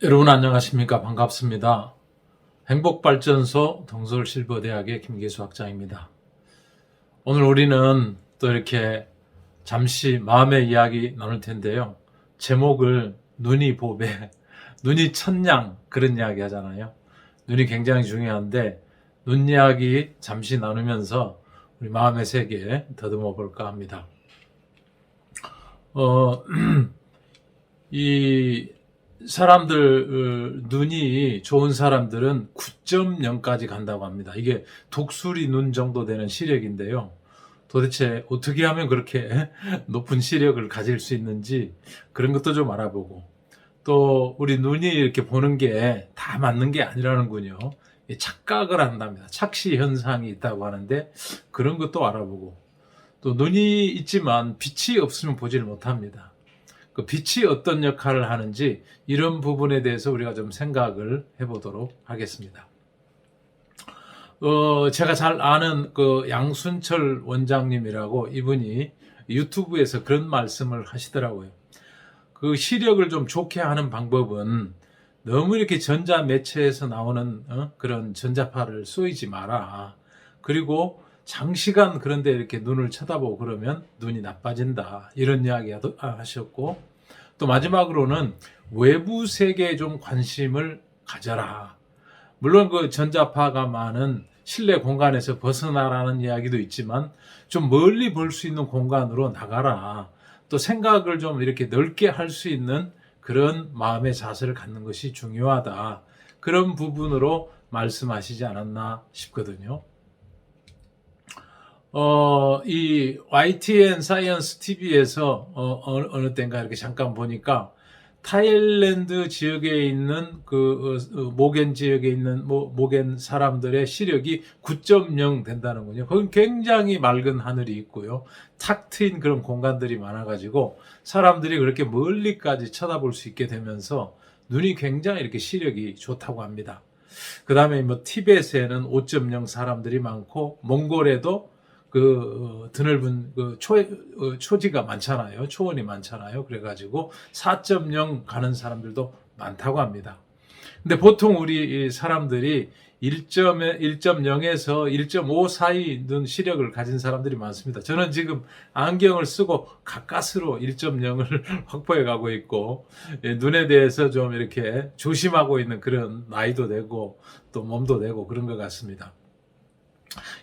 여러분 안녕하십니까? 반갑습니다. 행복발전소 동서울실버대학의 김계수 학장입니다. 오늘 우리는 또 이렇게 잠시 마음의 이야기 나눌 텐데요. 제목을 눈이 보배, 눈이 천냥 그런 이야기 하잖아요. 눈이 굉장히 중요한데 눈 이야기 잠시 나누면서 우리 마음의 세계 더듬어 볼까 합니다. 이 사람들 눈이 좋은 사람들은 9.0까지 간다고 합니다. 이게 독수리 눈 정도 되는 시력인데요. 도대체 어떻게 하면 그렇게 높은 시력을 가질 수 있는지 그런 것도 좀 알아보고, 또 우리 눈이 이렇게 보는 게 다 맞는 게 아니라는군요. 착각을 한답니다. 착시 현상이 있다고 하는데 그런 것도 알아보고, 또 눈이 있지만 빛이 없으면 보지를 못합니다. 그 빛이 어떤 역할을 하는지 이런 부분에 대해서 우리가 좀 생각을 해보도록 하겠습니다. 제가 잘 아는 그 양순철 원장님이라고, 이분이 유튜브에서 그런 말씀을 하시더라고요. 그 시력을 좀 좋게 하는 방법은 너무 이렇게 전자 매체에서 나오는 그런 전자파를 쏘이지 마라. 그리고 장시간 그런데 이렇게 눈을 쳐다보고 그러면 눈이 나빠진다. 이런 이야기 하셨고, 또 마지막으로는 외부 세계에 좀 관심을 가져라. 물론 그 전자파가 많은 실내 공간에서 벗어나라는 이야기도 있지만 좀 멀리 볼 수 있는 공간으로 나가라. 또 생각을 좀 이렇게 넓게 할 수 있는 그런 마음의 자세를 갖는 것이 중요하다. 그런 부분으로 말씀하시지 않았나 싶거든요. 이 YTN 사이언스 TV에서 어느 때인가 이렇게 잠깐 보니까 타일랜드 지역에 있는 모겐 지역에 있는 모겐 사람들의 시력이 9.0 된다는군요. 거긴 굉장히 맑은 하늘이 있고요. 탁 트인 그런 공간들이 많아가지고 사람들이 그렇게 멀리까지 쳐다볼 수 있게 되면서 눈이 굉장히 이렇게 시력이 좋다고 합니다. 그 다음에 뭐 티벳에는 5.0 사람들이 많고, 몽골에도 드넓은 초지가 많잖아요. 초원이 많잖아요. 그래가지고 4.0 가는 사람들도 많다고 합니다. 근데 보통 우리 사람들이 1.0에서 1.5 사이 눈 시력을 가진 사람들이 많습니다. 저는 지금 안경을 쓰고 가까스로 1.0을 확보해 가고 있고, 눈에 대해서 좀 이렇게 조심하고 있는 그런 나이도 되고 또 몸도 되고 그런 것 같습니다.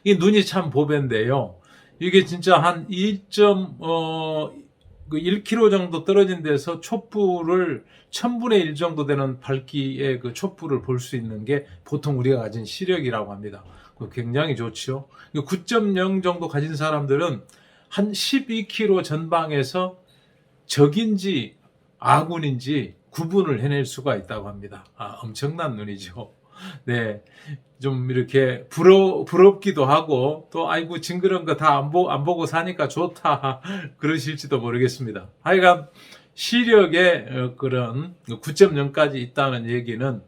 이 눈이 참 보배인데요. 이게 진짜 한 1km 정도 떨어진 데서 촛불을 1000분의 1 정도 되는 밝기의 그 촛불을 볼 수 있는 게 보통 우리가 가진 시력이라고 합니다. 굉장히 좋죠. 9.0 정도 가진 사람들은 한 12km 전방에서 적인지 아군인지 구분을 해낼 수가 있다고 합니다. 엄청난 눈이죠. 네. 좀 이렇게 부럽기도 하고, 또 아이고 징그러운 거 다 안 보고 사니까 좋다 그러실지도 모르겠습니다. 하여간 시력에 그런 9.0까지 있다는 얘기는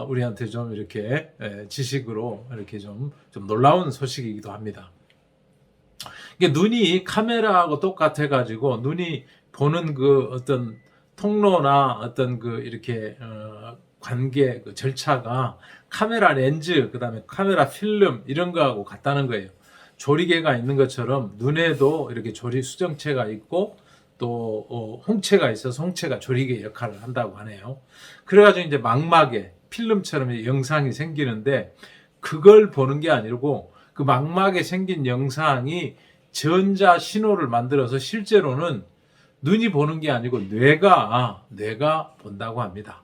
우리한테 좀 이렇게 지식으로 이렇게 좀 놀라운 소식이기도 합니다. 이게 눈이 카메라하고 똑같아 가지고, 눈이 보는 그 어떤 통로나 어떤 이렇게 관계 절차가 카메라 렌즈, 그다음에 카메라 필름 이런 거하고 같다는 거예요. 조리개가 있는 것처럼 눈에도 이렇게 조리 수정체가 있고, 또 홍채가 있어서 홍채가 조리개 역할을 한다고 하네요. 그래가지고 이제 망막에 필름처럼 영상이 생기는데, 그걸 보는 게 아니고 그 망막에 생긴 영상이 전자 신호를 만들어서 실제로는 눈이 보는 게 아니고 뇌가 본다고 합니다.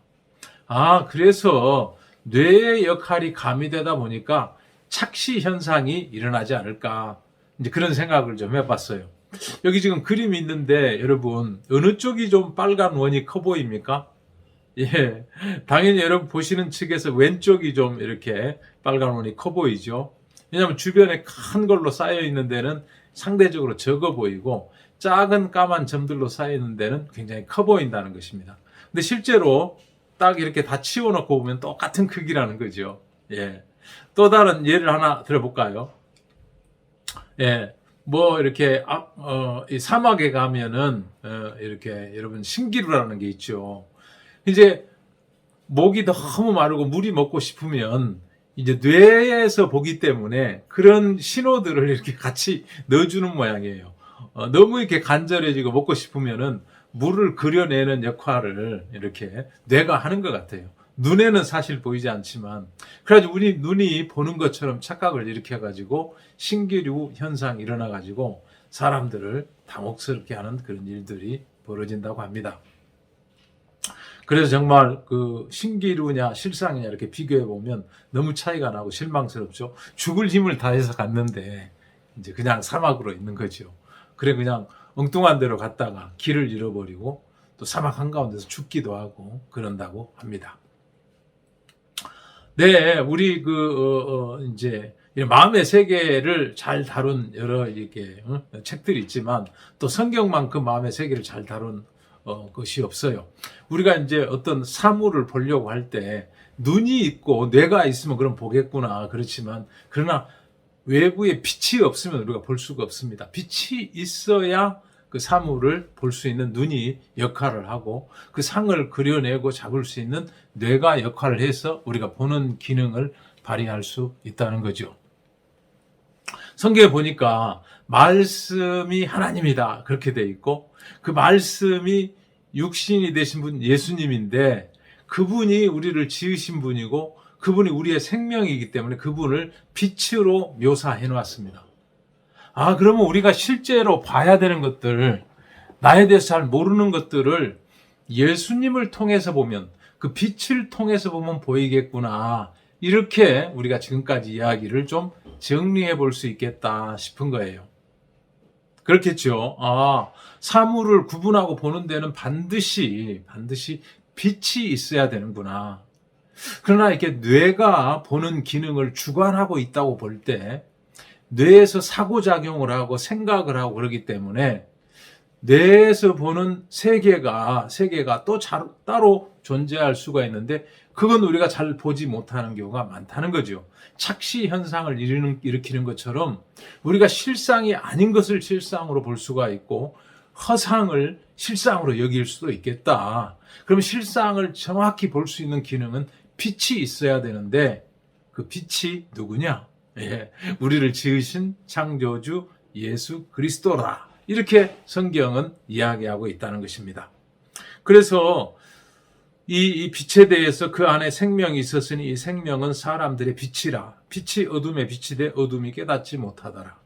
그래서 뇌의 역할이 가미되다 보니까 착시 현상이 일어나지 않을까, 이제 그런 생각을 좀 해봤어요. 여기 지금 그림이 있는데 여러분, 어느 쪽이 좀 빨간 원이 커 보입니까? 예, 당연히 여러분 보시는 측에서 왼쪽이 좀 이렇게 빨간 원이 커 보이죠. 왜냐하면 주변에 큰 걸로 쌓여 있는 데는 상대적으로 적어 보이고, 작은 까만 점들로 쌓여 있는 데는 굉장히 커 보인다는 것입니다. 근데 실제로 딱 이렇게 다 치워놓고 보면 똑같은 크기라는 거죠. 예. 또 다른 예를 하나 들어볼까요? 예. 뭐 이렇게 이 사막에 가면은 이렇게 여러분 신기루라는 게 있죠. 이제 목이 너무 마르고 물이 먹고 싶으면 이제 뇌에서 보기 때문에 그런 신호들을 이렇게 같이 넣어주는 모양이에요. 너무 이렇게 간절해지고 먹고 싶으면은 물을 그려내는 역할을 이렇게 뇌가 하는 것 같아요. 눈에는 사실 보이지 않지만, 그래가지고 우리 눈이 보는 것처럼 착각을 일으켜가지고 신기루 현상이 일어나가지고 사람들을 당혹스럽게 하는 그런 일들이 벌어진다고 합니다. 그래서 정말 그 신기루냐 실상이냐 이렇게 비교해 보면 너무 차이가 나고 실망스럽죠. 죽을 힘을 다해서 갔는데 이제 그냥 사막으로 있는 거죠. 그래 그냥 엉뚱한 데로 갔다가 길을 잃어버리고 또 사막 한가운데서 죽기도 하고 그런다고 합니다. 네, 우리 이제 마음의 세계를 잘 다룬 여러 이렇게 책들이 있지만 또 성경만큼 마음의 세계를 잘 다룬 것이 없어요. 우리가 이제 어떤 사물을 보려고 할 때 눈이 있고 뇌가 있으면 그럼 보겠구나. 그렇지만 그러나 외부에 빛이 없으면 우리가 볼 수가 없습니다. 빛이 있어야 그 사물을 볼 수 있는 눈이 역할을 하고 그 상을 그려내고 잡을 수 있는 뇌가 역할을 해서 우리가 보는 기능을 발휘할 수 있다는 거죠. 성경에 보니까 말씀이 하나님이다 그렇게 돼 있고 그 말씀이 육신이 되신 분 예수님인데 그분이 우리를 지으신 분이고 그분이 우리의 생명이기 때문에 그분을 빛으로 묘사해 놨습니다. 그러면 우리가 실제로 봐야 되는 것들, 나에 대해서 잘 모르는 것들을 예수님을 통해서 보면, 그 빛을 통해서 보면 보이겠구나. 이렇게 우리가 지금까지 이야기를 좀 정리해 볼 수 있겠다 싶은 거예요. 그렇겠죠. 사물을 구분하고 보는 데는 반드시 빛이 있어야 되는구나. 그러나 이렇게 뇌가 보는 기능을 주관하고 있다고 볼 때 뇌에서 사고작용을 하고 생각을 하고 그러기 때문에 뇌에서 보는 세계가 또 따로 존재할 수가 있는데 그건 우리가 잘 보지 못하는 경우가 많다는 거죠. 착시 현상을 일으키는 것처럼 우리가 실상이 아닌 것을 실상으로 볼 수가 있고 허상을 실상으로 여길 수도 있겠다. 그럼 실상을 정확히 볼 수 있는 기능은 빛이 있어야 되는데 그 빛이 누구냐? 우리를 지으신 창조주 예수 그리스도라. 이렇게 성경은 이야기하고 있다는 것입니다. 그래서 이 빛에 대해서 그 안에 생명이 있었으니 이 생명은 사람들의 빛이라. 빛이 어둠에 빛이 돼 어둠이 깨닫지 못하더라.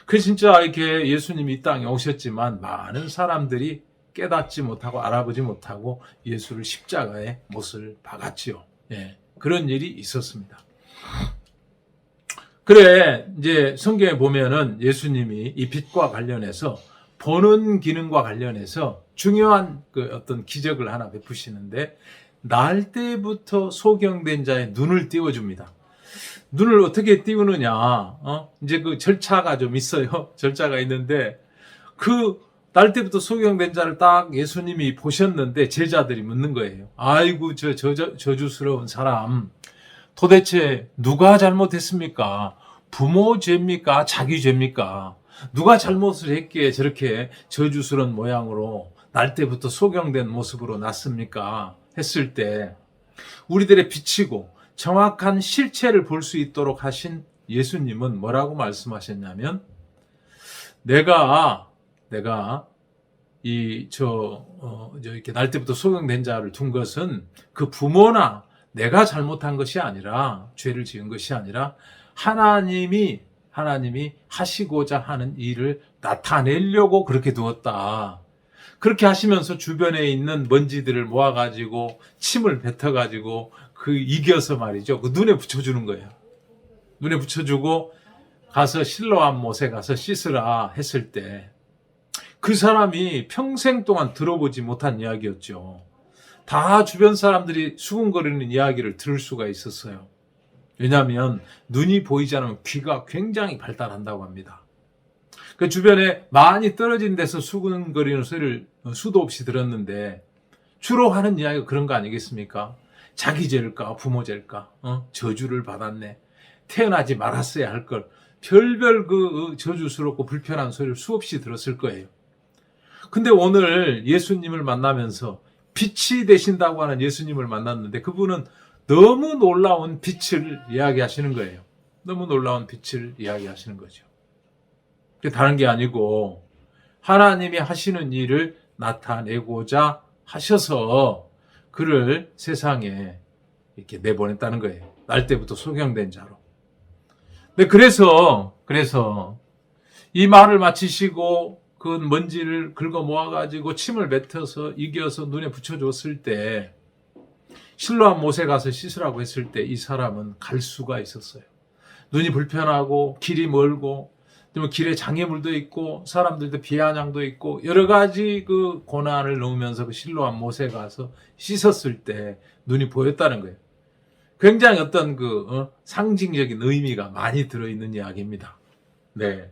그래서 진짜 이렇게 예수님이 이 땅에 오셨지만 많은 사람들이 깨닫지 못하고 알아보지 못하고 예수를 십자가에 못을 박았지요. 그런 일이 있었습니다. 그래, 이제 성경에 보면은 예수님이 이 빛과 관련해서 보는 기능과 관련해서 중요한 그 어떤 기적을 하나 베푸시는데 날 때부터 소경된 자의 눈을 띄워줍니다. 눈을 어떻게 띄우느냐? 이제 그 절차가 좀 있어요. 절차가 있는데 날 때부터 소경된 자를 딱 예수님이 보셨는데 제자들이 묻는 거예요. 아이고 저주스러운 사람. 도대체 누가 잘못했습니까? 부모 죄입니까? 자기 죄입니까? 누가 잘못을 했기에 저렇게 저주스러운 모양으로 날 때부터 소경된 모습으로 났습니까? 했을 때 우리들의 비치고 정확한 실체를 볼 수 있도록 하신 예수님은 뭐라고 말씀하셨냐면 내가 이렇게 날 때부터 소경된 자를 둔 것은 그 부모나 내가 잘못한 것이 아니라 죄를 지은 것이 아니라 하나님이 하시고자 하는 일을 나타내려고 그렇게 두었다. 그렇게 하시면서 주변에 있는 먼지들을 모아가지고 침을 뱉어가지고 이겨서 말이죠. 그 눈에 붙여주는 거예요. 눈에 붙여주고 가서 실로암 못에 가서 씻으라 했을 때 그 사람이 평생 동안 들어보지 못한 이야기였죠. 다 주변 사람들이 수군거리는 이야기를 들을 수가 있었어요. 왜냐하면 눈이 보이지 않으면 귀가 굉장히 발달한다고 합니다. 그 주변에 많이 떨어진 데서 수군거리는 소리를 수도 없이 들었는데 주로 하는 이야기가 그런 거 아니겠습니까? 자기 죄일까 부모 죄일까 저주를 받았네. 태어나지 말았어야 할 걸. 별별 저주스럽고 불편한 소리를 수없이 들었을 거예요. 근데 오늘 예수님을 만나면서 빛이 되신다고 하는 예수님을 만났는데 그분은 너무 놀라운 빛을 이야기하시는 거예요. 너무 놀라운 빛을 이야기하시는 거죠. 다른 게 아니고 하나님이 하시는 일을 나타내고자 하셔서 그를 세상에 이렇게 내보냈다는 거예요. 날 때부터 소경된 자로. 네, 그래서 이 말을 마치시고 그 먼지를 긁어 모아가지고 침을 뱉어서 이겨서 눈에 붙여줬을 때 실로암 못에 가서 씻으라고 했을 때 이 사람은 갈 수가 있었어요. 눈이 불편하고 길이 멀고 길에 장애물도 있고 사람들도 비아냥도 있고 여러 가지 그 고난을 넘으면서 그 실로암 못에 가서 씻었을 때 눈이 보였다는 거예요. 굉장히 어떤 상징적인 의미가 많이 들어있는 이야기입니다. 네,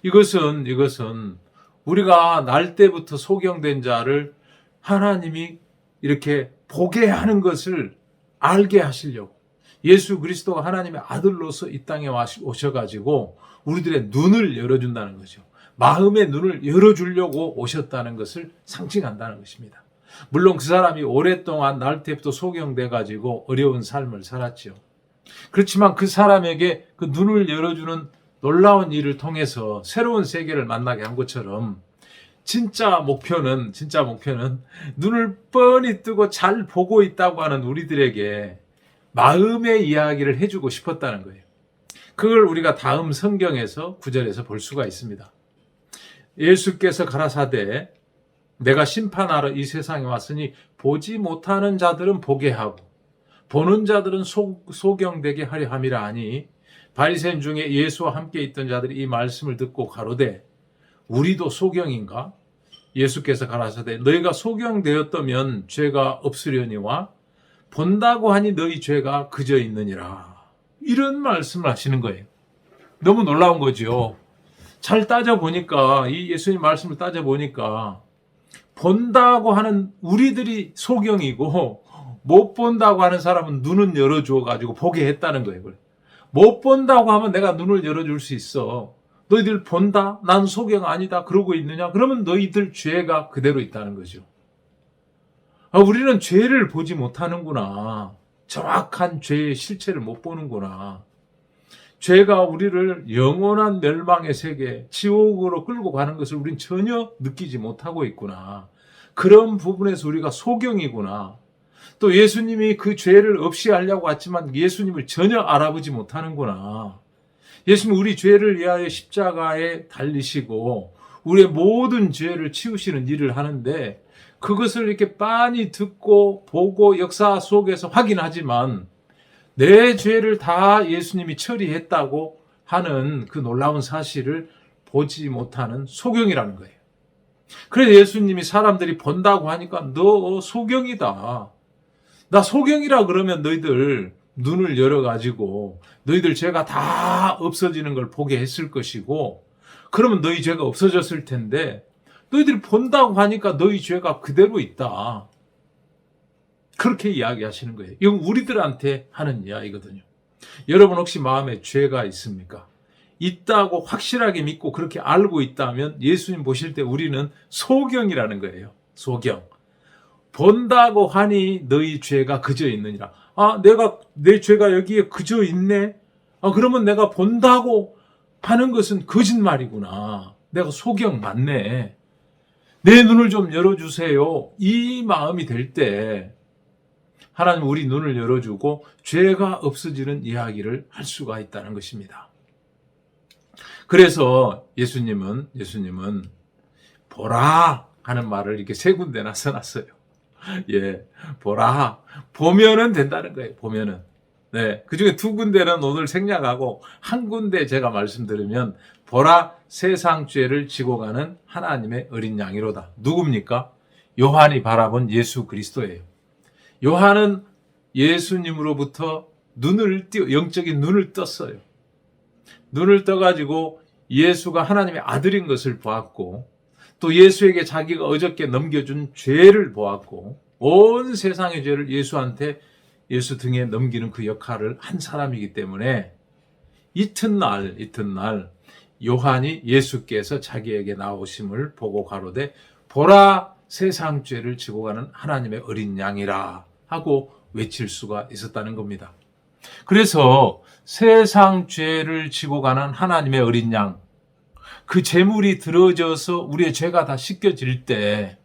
이것은 우리가 날 때부터 소경된 자를 하나님이 이렇게 보게 하는 것을 알게 하시려고 예수 그리스도가 하나님의 아들로서 이 땅에 오셔가지고 우리들의 눈을 열어준다는 거죠. 마음의 눈을 열어주려고 오셨다는 것을 상징한다는 것입니다. 물론 그 사람이 오랫동안 날 때부터 소경돼가지고 어려운 삶을 살았죠. 그렇지만 그 사람에게 그 눈을 열어주는 놀라운 일을 통해서 새로운 세계를 만나게 한 것처럼 진짜 목표는 눈을 뻔히 뜨고 잘 보고 있다고 하는 우리들에게 마음의 이야기를 해주고 싶었다는 거예요. 그걸 우리가 다음 성경에서 9절에서 볼 수가 있습니다. 예수께서 가라사대 내가 심판하러 이 세상에 왔으니 보지 못하는 자들은 보게 하고 보는 자들은 소경되게 하려 함이라 하니 바리새인 중에 예수와 함께 있던 자들이 이 말씀을 듣고 가로되 우리도 소경인가? 예수께서 가라사대 너희가 소경되었다면 죄가 없으려니와 본다고 하니 너희 죄가 그저 있느니라. 이런 말씀을 하시는 거예요. 너무 놀라운 거죠. 잘 따져보니까 이 예수님 말씀을 따져보니까 본다고 하는 우리들이 소경이고 못 본다고 하는 사람은 눈은 열어주어가지고 보게 했다는 거예요. 못 본다고 하면 내가 눈을 열어줄 수 있어. 너희들 본다? 난 소경 아니다. 그러고 있느냐? 그러면 너희들 죄가 그대로 있다는 거죠. 우리는 죄를 보지 못하는구나. 정확한 죄의 실체를 못 보는구나. 죄가 우리를 영원한 멸망의 세계, 지옥으로 끌고 가는 것을 우린 전혀 느끼지 못하고 있구나. 그런 부분에서 우리가 소경이구나. 또 예수님이 그 죄를 없이 하려고 왔지만 예수님을 전혀 알아보지 못하는구나. 예수님은 우리 죄를 위하여 십자가에 달리시고 우리의 모든 죄를 치우시는 일을 하는데 그것을 이렇게 빤히 듣고 보고 역사 속에서 확인하지만 내 죄를 다 예수님이 처리했다고 하는 그 놀라운 사실을 보지 못하는 소경이라는 거예요. 그래서 예수님이 사람들이 본다고 하니까 너 소경이다. 나 소경이라 그러면 너희들 눈을 열어가지고 너희들 죄가 다 없어지는 걸 보게 했을 것이고 그러면 너희 죄가 없어졌을 텐데 너희들이 본다고 하니까 너희 죄가 그대로 있다. 그렇게 이야기하시는 거예요. 이건 우리들한테 하는 이야기거든요. 여러분 혹시 마음에 죄가 있습니까? 있다고 확실하게 믿고 그렇게 알고 있다면 예수님 보실 때 우리는 소경이라는 거예요. 소경. 본다고 하니 너희 죄가 그저 있느니라. 내 죄가 여기에 그저 있네? 그러면 내가 본다고 하는 것은 거짓말이구나. 내가 소경 맞네. 내 눈을 좀 열어주세요. 이 마음이 될 때 하나님 우리 눈을 열어주고 죄가 없어지는 이야기를 할 수가 있다는 것입니다. 그래서 예수님은 보라 하는 말을 이렇게 세 군데나 써놨어요. 예, 보라. 보면은 된다는 거예요. 보면은. 네, 그 중에 두 군데는 오늘 생략하고 한 군데 제가 말씀드리면 보라 세상 죄를 지고 가는 하나님의 어린 양이로다. 누굽니까? 요한이 바라본 예수 그리스도예요. 요한은 예수님으로부터 영적인 눈을 떴어요. 눈을 떠가지고 예수가 하나님의 아들인 것을 보았고 또 예수에게 자기가 어저께 넘겨준 죄를 보았고 온 세상의 죄를 예수 등에 넘기는 그 역할을 한 사람이기 때문에 이튿날 요한이 예수께서 자기에게 나오심을 보고 가로되 보라 세상 죄를 지고 가는 하나님의 어린 양이라 하고 외칠 수가 있었다는 겁니다. 그래서 세상 죄를 지고 가는 하나님의 어린 양, 그 제물이 들어져서 우리의 죄가 다 씻겨질 때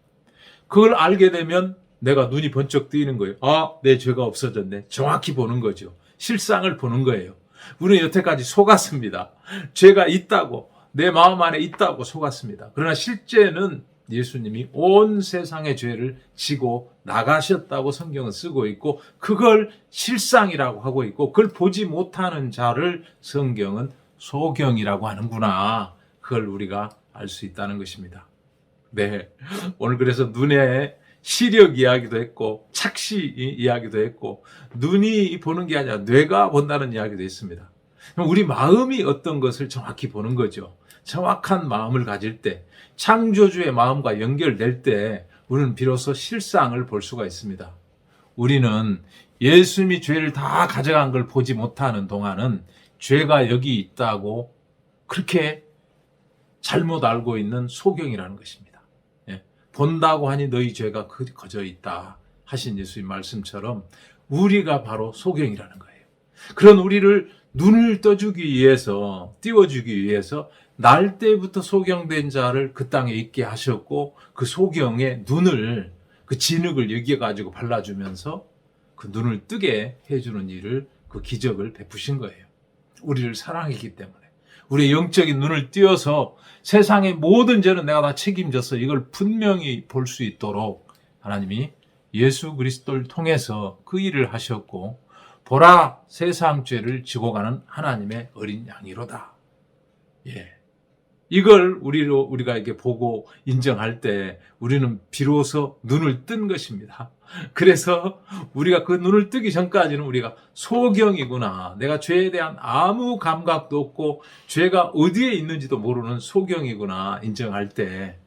그걸 알게 되면 내가 눈이 번쩍 뜨이는 거예요. 아, 내 죄가 없어졌네. 정확히 보는 거죠. 실상을 보는 거예요. 우리는 여태까지 속았습니다. 죄가 있다고, 내 마음 안에 있다고 속았습니다. 그러나 실제는 예수님이 온 세상의 죄를 지고 나가셨다고 성경은 쓰고 있고, 그걸 실상이라고 하고 있고, 그걸 보지 못하는 자를 성경은 소경이라고 하는구나. 그걸 우리가 알 수 있다는 것입니다. 네, 오늘 그래서 눈의 시력 이야기도 했고, 착시 이야기도 했고, 눈이 보는 게 아니라 뇌가 본다는 이야기도 했습니다. 우리 마음이 어떤 것을 정확히 보는 거죠. 정확한 마음을 가질 때, 창조주의 마음과 연결될 때 우리는 비로소 실상을 볼 수가 있습니다. 우리는 예수님이 죄를 다 가져간 걸 보지 못하는 동안은 죄가 여기 있다고 그렇게 잘못 알고 있는 소경이라는 것입니다. 예. 본다고 하니 너희 죄가 거저 있다 하신 예수님 말씀처럼 우리가 바로 소경이라는 거예요. 그런 우리를 눈을 떠주기 위해서, 띄워주기 위해서 날 때부터 소경된 자를 그 땅에 있게 하셨고, 그 소경의 눈을, 그 진흙을 여기가지고 발라주면서 그 눈을 뜨게 해주는 일을, 그 기적을 베푸신 거예요. 우리를 사랑했기 때문에. 우리의 영적인 눈을 띄워서 세상의 모든 죄는 내가 다 책임져서 이걸 분명히 볼 수 있도록 하나님이 예수 그리스도를 통해서 그 일을 하셨고, 보라, 세상 죄를 지고 가는 하나님의 어린 양이로다. 예. 이걸 우리가 이렇게 보고 인정할 때 우리는 비로소 눈을 뜬 것입니다. 그래서 우리가 그 눈을 뜨기 전까지는 우리가 소경이구나. 내가 죄에 대한 아무 감각도 없고 죄가 어디에 있는지도 모르는 소경이구나 인정할 때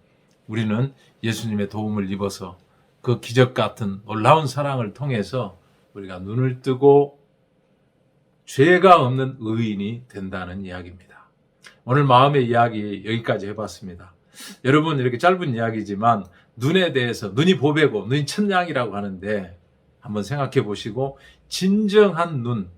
우리는 예수님의 도움을 입어서 그 기적 같은 놀라운 사랑을 통해서 우리가 눈을 뜨고 죄가 없는 의인이 된다는 이야기입니다. 오늘 마음의 이야기 여기까지 해봤습니다. 여러분, 이렇게 짧은 이야기지만 눈에 대해서, 눈이 보배고 눈이 천냥이라고 하는데 한번 생각해 보시고, 진정한 눈,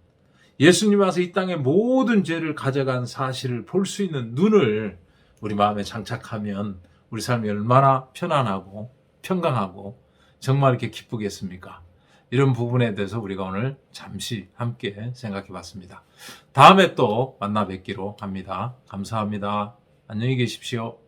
예수님 와서 이 땅의 모든 죄를 가져간 사실을 볼 수 있는 눈을 우리 마음에 장착하면 우리 삶이 얼마나 편안하고 평강하고 정말 이렇게 기쁘겠습니까? 이런 부분에 대해서 우리가 오늘 잠시 함께 생각해 봤습니다. 다음에 또 만나 뵙기로 합니다. 감사합니다. 안녕히 계십시오.